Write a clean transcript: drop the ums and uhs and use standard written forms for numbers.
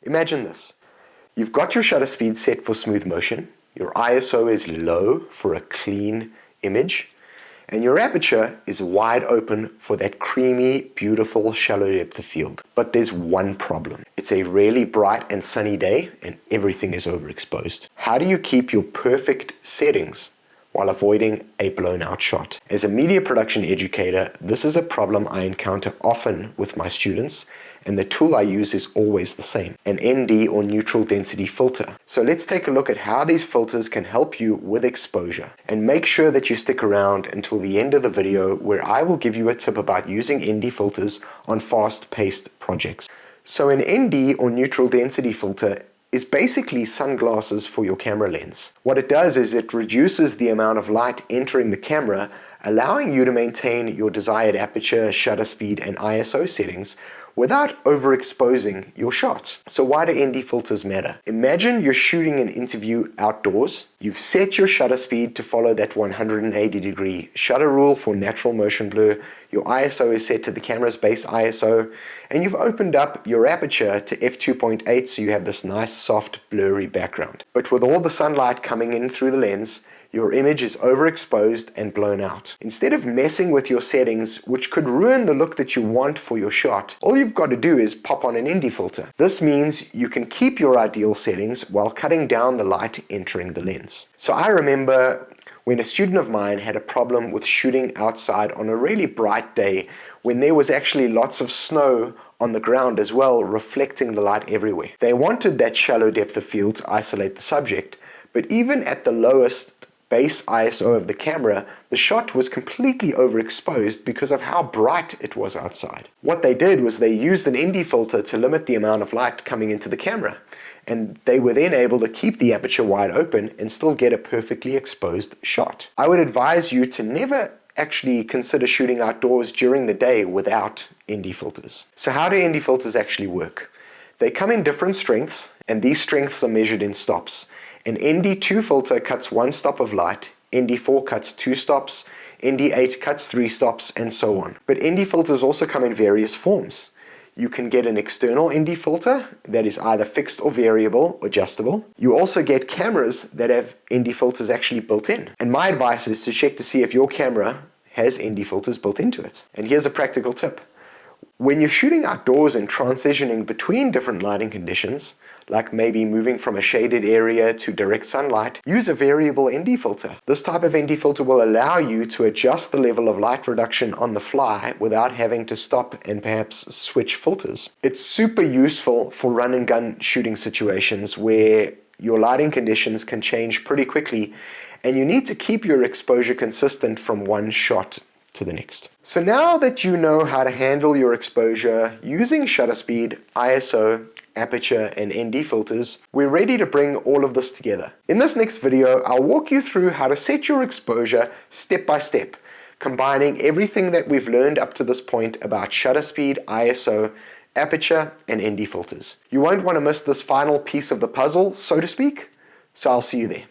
Imagine this. You've got your shutter speed set for smooth motion, your ISO is low for a clean image, and your aperture is wide open for that creamy, beautiful shallow depth of field. But there's one problem. It's a really bright and sunny day and everything is overexposed. How do you keep your perfect settings while avoiding a blown out shot? As a media production educator, this is a problem I encounter often with my students, and the tool I use is always the same, an ND or neutral density filter. So let's take a look at how these filters can help you with exposure. And make sure that you stick around until the end of the video where I will give you a tip about using ND filters on fast-paced projects. So an ND or neutral density filter is basically sunglasses for your camera lens. What it does is it reduces the amount of light entering the camera, allowing you to maintain your desired aperture, shutter speed, and ISO settings without overexposing your shot. So why do ND filters matter? Imagine you're shooting an interview outdoors. You've set your shutter speed to follow that 180-degree shutter rule for natural motion blur. Your ISO is set to the camera's base ISO, and you've opened up your aperture to f2.8 so you have this nice soft blurry background. But with all the sunlight coming in through the lens, your image is overexposed and blown out. Instead of messing with your settings, which could ruin the look that you want for your shot, all you've got to do is pop on an ND filter. This means you can keep your ideal settings while cutting down the light entering the lens. So I remember when a student of mine had a problem with shooting outside on a really bright day when there was actually lots of snow on the ground as well, reflecting the light everywhere. They wanted that shallow depth of field to isolate the subject, but even at the lowest base ISO of the camera, the shot was completely overexposed because of how bright it was outside. What they did was they used an ND filter to limit the amount of light coming into the camera, and they were then able to keep the aperture wide open and still get a perfectly exposed shot. I would advise you to never actually consider shooting outdoors during the day without ND filters. So how do ND filters actually work? They come in different strengths, and these strengths are measured in stops. An ND2 filter cuts 1 stop of light, ND4 cuts 2 stops, ND8 cuts 3 stops, and so on. But ND filters also come in various forms. You can get an external ND filter that is either fixed or variable, adjustable. You also get cameras that have ND filters actually built in. And my advice is to check to see if your camera has ND filters built into it. And here's a practical tip. When you're shooting outdoors and transitioning between different lighting conditions, like maybe moving from a shaded area to direct sunlight, use a variable ND filter. This type of ND filter will allow you to adjust the level of light reduction on the fly without having to stop and perhaps switch filters. It's super useful for run and gun shooting situations where your lighting conditions can change pretty quickly and you need to keep your exposure consistent from one shot to the next. So now that you know how to handle your exposure using shutter speed, ISO, aperture, and ND filters, we're ready to bring all of this together. In this next video, I'll walk you through how to set your exposure step by step, combining everything that we've learned up to this point about shutter speed, ISO, aperture, and ND filters. You won't want to miss this final piece of the puzzle, so to speak, so I'll see you there.